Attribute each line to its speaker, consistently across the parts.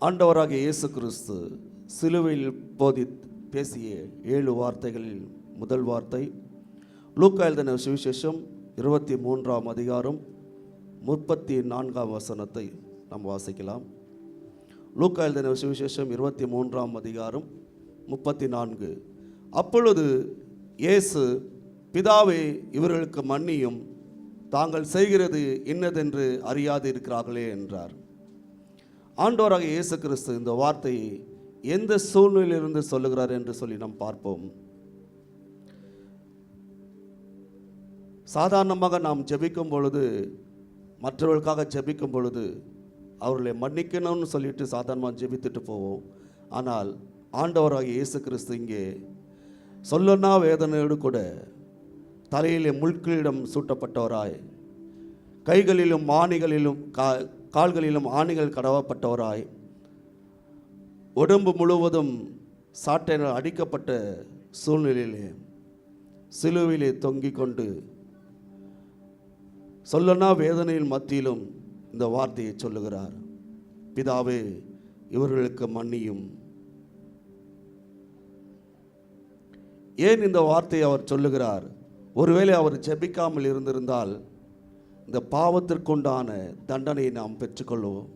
Speaker 1: ஆண்டவராகிய இயேசு கிறிஸ்து சிலுவையில் பேசிய 7 வார்த்தைகளில் முதல் வார்த்தை லூக்கா எழுதின சுவிசேஷம் 23ஆம் அதிகாரம் 34ஆம் வசனத்தை நாம் வாசிக்கலாம். லூக்கா எழுதின சுவிசேஷம் 23ஆம் அதிகாரம் 34. அப்பொழுது இயேசு, பிதாவே, இவர்களுக்கு மன்னியும், தாங்கள் செய்கிறது இன்னதென்று அறியாது இருக்கிறார்களே என்றார். ஆண்டவராக இயேசு கிறிஸ்து இந்த வார்த்தையை எந்த சூழ்நிலையிலிருந்து சொல்லுகிறார் என்று சொல்லி நாம் பார்ப்போம். சாதாரணமாக நாம் ஜெபிக்கும் பொழுது, மற்றவர்களுக்காக ஜெபிக்கும் பொழுது அவர்களை மன்னிக்கணும்னு சொல்லிட்டு சாதாரணமாக ஜெபித்துட்டு போவோம். ஆனால் ஆண்டவராக இயேசு கிறிஸ்து இங்கே சொல்லனா வேதனையோடு கூட தலையிலே முள்கிரீடம் சூட்டப்பட்டவராய், கைகளிலும் ஆணிகளிலும் கால்களிலும் ஆணிகள் கடவப்பட்டவராய், உடம்பு முழுவதும் சாட்டையினால் அடிக்கப்பட்ட சூழ்நிலையிலே சிலுவையிலே தொங்கிக் கொண்டு சொல்லனா வேதனையின் மத்தியிலும் இந்த வார்த்தையை சொல்லுகிறார். பிதாவே, இவர்களுக்கு மன்னியும். ஏன் இந்த வார்த்தையை அவர் சொல்லுகிறார்? ஒருவேளை அவர் ஜெபிக்காமல் இருந்திருந்தால் இந்த பாவத்திற்குண்டான தண்டனையை நாம் பெற்றுக்கொள்வோம்.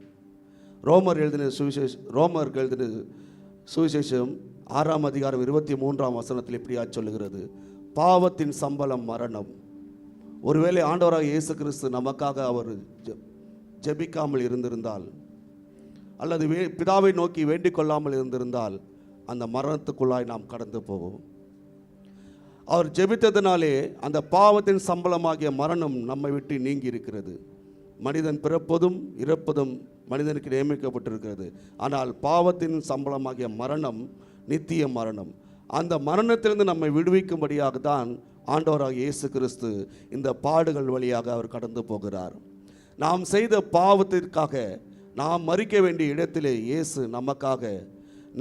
Speaker 1: ரோமர்கள் எழுதின சுவிசேஷம் 6ஆம் அதிகாரம் 23ஆம் வசனத்தில் இப்படியா சொல்லுகிறது, பாவத்தின் சம்பளம் மரணம். ஒருவேளை ஆண்டவராக இயேசு கிறிஸ்து நமக்காக அவர் ஜெபிக்காமல் இருந்திருந்தால், அல்லது பிதாவை நோக்கி வேண்டிக் கொள்ளாமல் இருந்திருந்தால், அந்த மரணத்துக்குள்ளாய் நாம் கடந்து போவோம். அவர் ஜெபித்ததினாலே அந்த பாவத்தின் சம்பளமாகிய மரணம் நம்மை விட்டு நீங்கி இருக்கிறது. மனிதன் பிறப்பதும் இறப்பதும் மனிதனுக்கு நியமிக்கப்பட்டிருக்கிறது. ஆனால் பாவத்தின் சம்பளமாகிய மரணம் நித்திய மரணம். அந்த மரணத்திலிருந்து நம்மை விடுவிக்கும்படியாக தான் ஆண்டவராக இயேசு கிறிஸ்து இந்த பாடுகள் வழியாக அவர் கடந்து போகிறார். நாம் செய்த பாவத்திற்காக நாம் மரிக்க வேண்டிய இடத்திலே இயேசு நமக்காக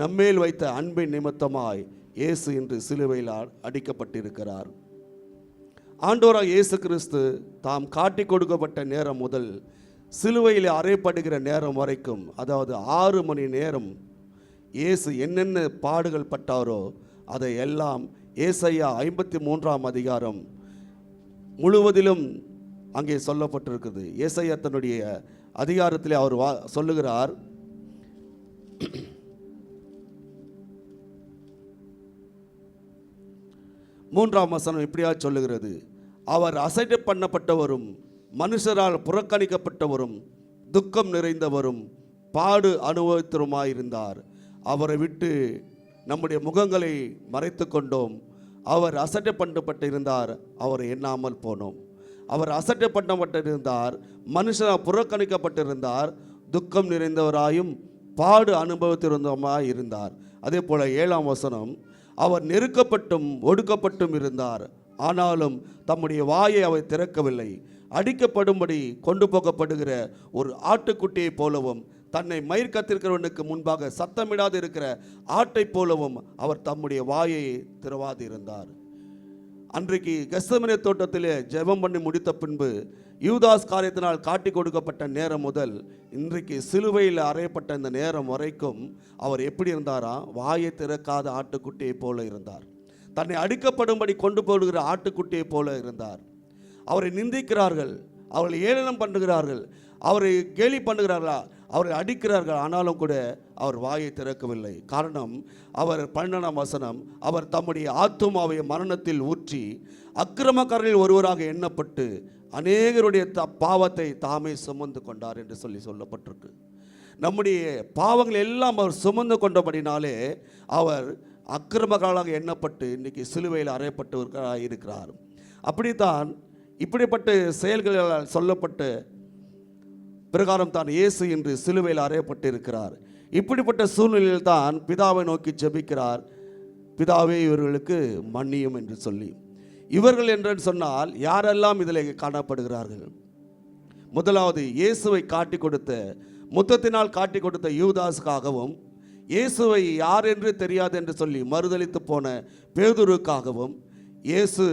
Speaker 1: நம்மேல் வைத்த அன்பின் நிமித்தமாய் இயேசு இன்று சிலுவையில் அடிக்கப்பட்டிருக்கிறார். ஆண்டவராக இயேசு கிறிஸ்து தாம் காட்டி கொடுக்கப்பட்ட நேரம் முதல் சிலுவையில் அறையப்படுகிற நேரம் வரைக்கும், அதாவது 6 மணி நேரம் இயேசு என்னென்ன பாடுகள் பட்டாரோ அதை எல்லாம் ஏசாயா 53ஆம் அதிகாரம் முழுவதிலும் அங்கே சொல்லப்பட்டிருக்குது. ஏசாயா தன்னுடைய அதிகாரத்தில் அவர் சொல்லுகிறார், 3ஆம் வசனம் இப்படியா சொல்லுகிறது, அவர் அசட்டை பண்ணப்பட்டவரும் மனுஷரால் புறக்கணிக்கப்பட்டவரும் துக்கம் நிறைந்தவரும் பாடு அனுபவித்தருமாயிருந்தார். அவரை விட்டு நம்முடைய முகங்களை மறைத்து கொண்டோம். அவர் அசட்டை பண்ணப்பட்டிருந்தார், அவரை எண்ணாமல் போனோம். அவர் அசட்டை பண்ணப்பட்டிருந்தார், மனுஷரால் புறக்கணிக்கப்பட்டிருந்தார், துக்கம் நிறைந்தவராயும் பாடு அனுபவித்திருந்தோமாய் இருந்தார். அதே போல 7ஆம் வசனம், அவர் நெருக்கப்பட்டும் ஒடுக்கப்பட்டும் இருந்தார், ஆனாலும் தம்முடைய வாயை அவர் திறக்கவில்லை. அடிக்கப்படும்படி கொண்டு போகப்படுகிற ஒரு ஆட்டுக்குட்டியை போலவும், தன்னை மயிர் கத்திருக்கிறவனுக்கு முன்பாக சத்தமிடாது இருக்கிற ஆட்டை போலவும் அவர் தம்முடைய வாயை திறவாது இருந்தார். அன்றைக்கு கெத்செமனே தோட்டத்திலே ஜெபம் பண்ணி முடித்த பின்பு யூதாஸ் காரியத்தினால் காட்டி கொடுக்கப்பட்ட நேரம் முதல் இன்றைக்கு சிலுவையில் அறையப்பட்ட இந்த நேரம் வரைக்கும் அவர் எப்படி இருந்தாராம்? வாயை திறக்காத ஆட்டுக்குட்டியை போல இருந்தார். தன்னை அடிக்கப்படும்படி கொண்டு போடுகிற ஆட்டுக்குட்டியை போல இருந்தார். அவரை நிந்திக்கிறார்கள், அவரை ஏளனம் பண்ணுகிறார்கள், அவரை கேலி பண்ணுகிறார்களா, அவரை அடிக்கிறார்கள், ஆனாலும் கூட அவர் வாயை திறக்கவில்லை. காரணம், அவர் 12ஆம் வசனம், அவர் தம்முடைய ஆத்துமாவை மரணத்தில் ஊற்றி அக்கிரமக்காரரில் ஒருவராக எண்ணப்பட்டு அநேகருடைய பாவத்தை தாமே சுமந்து கொண்டார் என்று சொல்லப்பட்டிருக்கு. நம்முடைய பாவங்கள் எல்லாம் அவர் சுமந்து கொண்டபடினாலே அவர் அக்கிரமக்காரராக எண்ணப்பட்டு இன்றைக்கி சிலுவையில் அறையப்பட்டவர்களாக இருக்கிறார். அப்படித்தான் இப்படிப்பட்ட செயல்களால் சொல்லப்பட்ட பிரகாரம் தான் இயேசு இன்று சிலுவையில் அறையப்பட்டு இருக்கிறார். இப்படிப்பட்ட சூழ்நிலையில் தான் பிதாவை நோக்கி ஜெபிக்கிறார், பிதாவே, இவர்களுக்கு மன்னியும் என்று சொல்லி. இவர்கள் என்று சொன்னால் யாரெல்லாம் இதில் காணப்படுகிறார்கள்? முதலாவது, இயேசுவை காட்டி கொடுத்த, முத்தத்தினால் காட்டி கொடுத்த யூதாஸுக்காகவும், இயேசுவை யார் என்று தெரியாது என்று சொல்லி மறுதலித்து போன பேதுருக்காகவும், இயேசு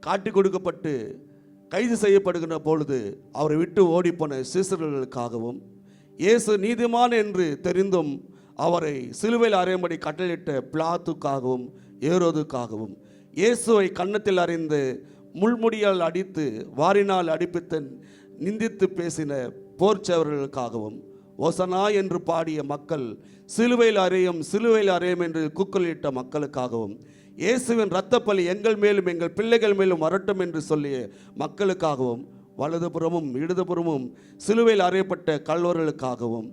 Speaker 1: காட்டி கொடுக்கப்பட்டு கைது செய்யப்படுகின்ற பொழுது அவரை விட்டு ஓடிப்போன சீசர்களுக்காகவும், இயேசு நீதிமான் என்று தெரிந்தும் அவரை சிலுவையில் அறையும்படி கட்டளையிட்ட பிலாத்துக்காகவும் ஏரோதுக்காகவும், இயேசுவை கன்னத்தில் அறைந்து முள்முடியால் அடித்து வாரினால் அடிப்பித்து நிந்தித்து பேசின போர்ச்சவர்களுக்காகவும், ஓசனா என்று பாடிய மக்கள் சிலுவையில் அறையும் என்று கூக்குரலிட்ட மக்களுக்காகவும், இயேசுவின் இரத்தப்பலி எங்கள் மேலும் எங்கள் பிள்ளைகள் மேலும் வரட்டும் என்று சொல்லிய மக்களுக்காகவும், வலதுபுறமும் இடதுபுறமும் சிலுவையில் அறையப்பட்ட கல்வர்களுக்காகவும்,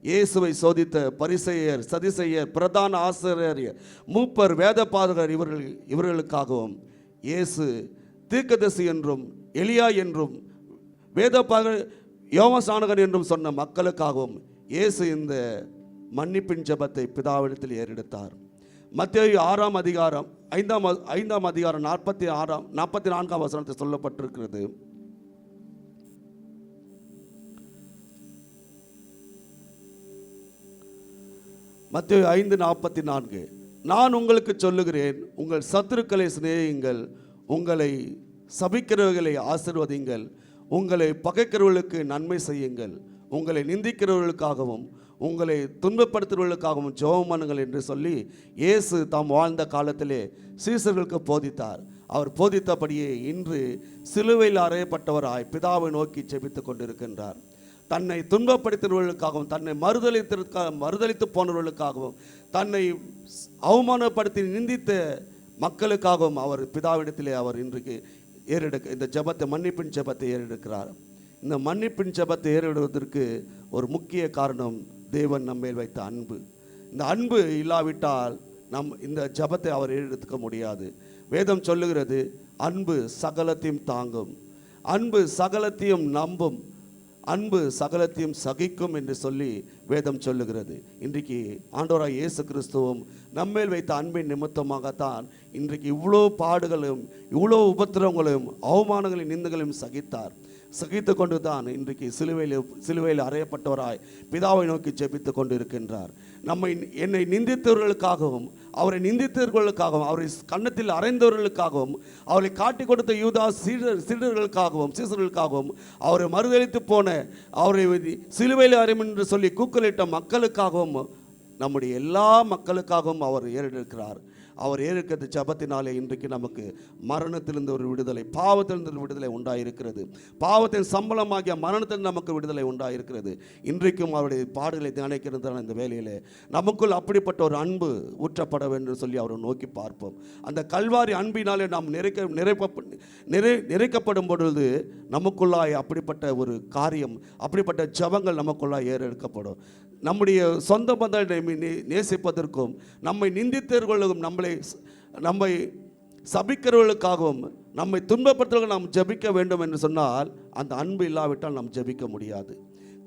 Speaker 1: இயேசுவை சோதித்த பரிசேயர், சதிசேயர், பிரதான ஆசிரியர், மூப்பர், வேதபாதகர் இவர்களுக்காகவும், இயேசு தீர்க்கதரிசி என்றும் எலியா என்றும் யோவான் என்றும் சொன்ன மக்களுக்காகவும் இயேசு இந்த மன்னிப்பின் ஜெபத்தை பிதாவிடத்தில் ஏறெடுத்தார். மத்தேயு 6ஆம் அதிகாரம் 5ஆம் அதிகாரம் 44ஆம் வசனத்தில் சொல்லப்பட்டிருக்கிறது. மத்தேயு 5:44, நான் உங்களுக்கு சொல்லுகிறேன், உங்கள் சத்துருக்களை சிநேகியுங்கள், உங்களை சபிக்கிறவர்களை ஆசீர்வதியுங்கள், உங்களை பகைக்கிறவர்களுக்கு நன்மை செய்யுங்கள், உங்களை நிந்திக்கிறவர்களுக்காகவும் உங்களை துன்பப்படுத்துகிறவர்களுக்காகவும் ஜெபம் பண்ணுங்கள் என்று சொல்லி இயேசு தாம் வாழ்ந்த காலத்திலே சீசர்களுக்கு போதித்தார். அவர் போதித்தபடியே இன்று சிலுவையில் அறையப்பட்டவராய் பிதாவை நோக்கி ஜெபித்து கொண்டிருக்கின்றார். தன்னை துன்பப்படுத்துகிறவர்களுக்காகவும், தன்னை மறுதலித்து போனவர்களுக்காகவும், தன்னை அவமானப்படுத்தி நிந்தித்த மக்களுக்காகவும் அவர் பிதாவிடத்திலே அவர் இன்றைக்கு இந்த ஜெபத்தை, மன்னிப்பின் ஜெபத்தை ஏறெடுக்கிறார். இந்த மன்னிப்பின் ஜெபத்தை ஏறெடுவதற்கு ஒரு முக்கிய காரணம் தேவன் நம்மேல் வைத்த அன்பு. இந்த அன்பு இல்லாவிட்டால் இந்த ஜெபத்தை அவர் ஏறெடுத்துக்க முடியாது. வேதம் சொல்லுகிறது, அன்பு சகலத்தையும் தாங்கும், அன்பு சகலத்தையும் நம்பும், அன்பு சகலத்தையும் சகிக்கும் என்று சொல்லி வேதம் சொல்லுகிறது. இன்றைக்கு ஆண்டவராய் இயேசு கிறிஸ்துவும் நம்மேல் வைத்த அன்பின் நிமித்தமாகத்தான் இன்றைக்கு இவ்வளோ பாடுகளும் இவ்வளோ உபத்திரவங்களையும் அவமானங்களையும் நிந்தங்களையும் சகித்து கொண்டு தான் இன்றைக்கு சிலுவையில் அறையப்பட்டவராய் பிதாவை நோக்கி ஜெபித்து கொண்டு இருக்கின்றார். என்னை நிந்தித்தவர்களுக்காகவும், அவரை நிந்தித்தவர்களுக்காகவும், அவரை கன்னத்தில் அறைந்தவர்களுக்காகவும், அவரை காட்டி கொடுத்த யூதா சீசர்களுக்காகவும், அவரை மறுதலித்து போன, அவரை சிலுவையில் அறையும் என்று சொல்லி கூக்குரலிட்ட மக்களுக்காகவும், நம்முடைய எல்லா மக்களுக்காகவும் அவர் ஏறெடுக்கிறார். அவர் ஏற்கிறது ஜபத்தினாலே இன்றைக்கு நமக்கு மரணத்திலிருந்து ஒரு விடுதலை, பாவத்திலிருந்து ஒரு விடுதலை உண்டாயிருக்கிறது. பாவத்தின் சம்பளமாகிய மரணத்தில் நமக்கு விடுதலை உண்டாயிருக்கிறது. இன்றைக்கும் அவருடைய பாடுகளை தியானிக்கிறதான இந்த வேலையிலே நமக்குள் அப்படிப்பட்ட ஒரு அன்பு ஊற்றப்பட வேண்டும் சொல்லி அவரை நோக்கி பார்ப்போம். அந்த கல்வாரி அன்பினாலே நாம் நிறைக்கப்படும் பொழுது நமக்குள்ளாய் அப்படிப்பட்ட ஒரு காரியம், அப்படிப்பட்ட ஜபங்கள் நமக்குள்ளாய் ஏறெடுக்கப்படும். நம்முடைய சொந்த பந்தங்களை நேசிப்பதற்கும், நம்மை நிந்தித்தவர்களுக்கும், நம்மை சபிக்கிறவர்களுக்காகவும், நம்மை துன்பப்படுத்துவர்கள் நாம் ஜபிக்க வேண்டும் என்று சொன்னால் அந்த அன்பு இல்லாவிட்டால் நாம் ஜபிக்க முடியாது.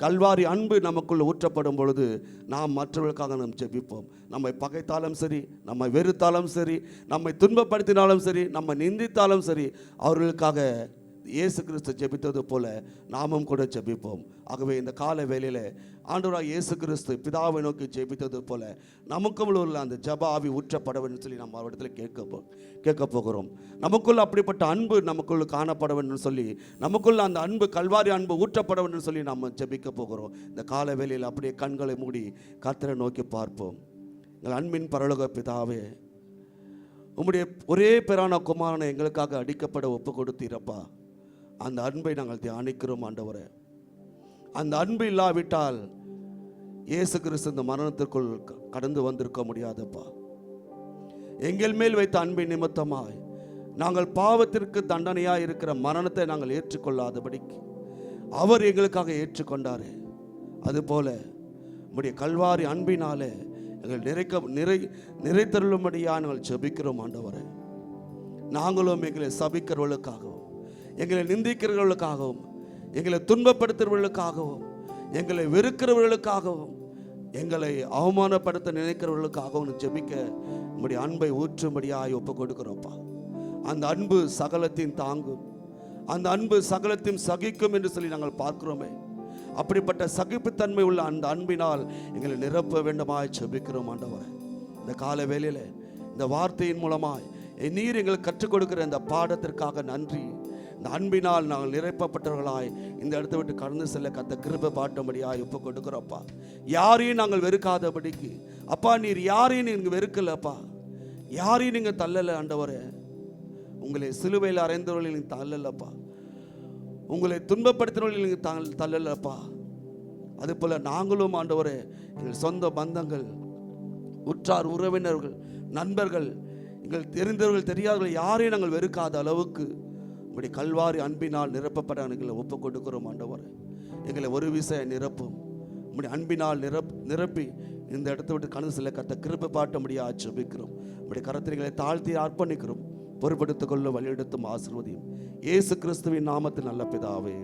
Speaker 1: கல்வாரி அன்பு நமக்குள் ஊற்றப்படும் பொழுது நாம் மற்றவர்களுக்காக நாம் ஜெபிப்போம். நம்மை பகைத்தாலும் சரி, நம்மை வெறுத்தாலும் சரி, நம்மை துன்பப்படுத்தினாலும் சரி, நம்மை நிந்தித்தாலும் சரி, அவர்களுக்காக இயேசு கிறிஸ்து ஜெபித்தது போல நாமும் கூட ஜெபிப்போம். ஆகவே இந்த கால வேளையில் ஆண்டவராக இயேசு கிறிஸ்து பிதாவை நோக்கி ஜெபித்தது போல நமக்கும் உள்ள அந்த ஜப ஆவி ஊற்றப்பட வேண்டும் சொல்லி நம்ம அவரிடத்தில் கேட்க போகிறோம். நமக்குள்ள அப்படிப்பட்ட அன்பு நமக்குள்ள காணப்பட வேண்டும் சொல்லி, நமக்குள்ள அந்த அன்பு, கல்வாரி அன்பு ஊற்றப்பட வேண்டும் சொல்லி நம்ம ஜெபிக்க போகிறோம். இந்த கால வேளையில் அப்படியே கண்களை மூடி கர்த்தரை நோக்கி பார்ப்போம். எங்கள் அன்பின் பரலோக பிதாவே, உம்முடைய ஒரே பேரான குமாரனை எங்களுக்காக அடிக்கப்பட ஒப்பு கொடுத்தீரப்பா. அந்த அன்பை நாங்கள் தியானிக்கிறோம் ஆண்டவரே. அந்த அன்பு இல்லாவிட்டால் இயேசு கிறிஸ்து இந்த மரணத்திற்குள் கடந்து வந்திருக்க முடியாதப்பா. எங்கள் மேல் வைத்த அன்பின் நிமித்தமாய் நாங்கள் பாவத்திற்கு தண்டனையாக இருக்கிற மரணத்தை நாங்கள் ஏற்றுக்கொள்ளாதபடிக்கு அவர் எங்களுக்காக ஏற்றுக்கொண்டாரே, அதுபோல உம்முடைய கல்வாரி அன்பினாலே எங்கள் நிறைத்தருளும்படியாக நாங்கள் ஜெபிக்கிறோம் ஆண்டவரே. நாங்களும் எங்களை சபிக்கிறவர்களுக்காகவும், எங்களை நிந்திக்கிறவர்களுக்காகவும், எங்களை துன்பப்படுத்துகிறவர்களுக்காகவும், எங்களை வெறுக்கிறவர்களுக்காகவும், எங்களை அவமானப்படுத்த நினைக்கிறவர்களுக்காகவும் ஜெபிக்க நம்முடைய அன்பை ஊற்றும்படியாக ஒப்பு கொடுக்கிறோம்ப்பா. அந்த அன்பு சகலத்தையும் தாங்கும், அந்த அன்பு சகலத்தையும் சகிக்கும் என்று சொல்லி நாங்கள் பார்க்கிறோமே. அப்படிப்பட்ட சகிப்புத்தன்மை உள்ள அந்த அன்பினால் எங்களை நிரப்ப வேண்டுமாய் ஜெபிக்கிறோம் ஆண்டவரே. இந்த கால வேளையில் இந்த வார்த்தையின் மூலமாய் நீர் எங்களுக்கு கற்றுக் கொடுக்கிற இந்த பாடத்திற்காக நன்றி. இந்த அன்பினால் நாங்கள் நிரப்பப்பட்டவர்களாய் இந்த இடத்தை விட்டு கடந்து செல்ல கத்த கிருபை பாட்டும்படியாய் ஒப்பு கொடுக்குறோப்பா. யாரையும் நாங்கள் வெறுக்காதபடிக்கு அப்பா, நீர் யாரையும் நீங்கள் வெறுக்கலப்பா, யாரையும் நீங்கள் தள்ளலை ஆண்டவரே. உங்களை சிலுவையில் அறைந்தவர்களை நீங்கள் தள்ளலப்பா, உங்களை துன்பப்படுத்தினவர்களை நீங்கள் தள்ளலப்பா. அதுபோல் நாங்களும் ஆண்டவரே எங்கள் சொந்த பந்தங்கள், உற்றார் உறவினர்கள், நண்பர்கள், எங்கள் தெரிந்தவர்கள் தெரியாதவர்கள் யாரையும் நாங்கள் வெறுக்காத அளவுக்கு உங்களுடைய கல்வாரி அன்பினால் நிரப்பப்பட எங்களை ஒப்பு கொடுக்கிறோம் ஆண்டவரே. எங்களை ஒரு விசை நிரப்பும், உங்களுடைய அன்பினால் நிரப்பி இந்த இடத்தை விட்டு கடந்து செல்ல கத்த கிருபை பாட்டும்படியாக ஜெபிக்கிறோம். உங்களுடைய கரத்தினை தாழ்த்தி அர்ப்பணிக்கிறோம். பொறுப்படுத்திக் கொள்ள வழியெடுத்தும் ஆசீர்வதியும். இயேசு கிறிஸ்துவின் நாமத்தில் நல்ல பிதாவே.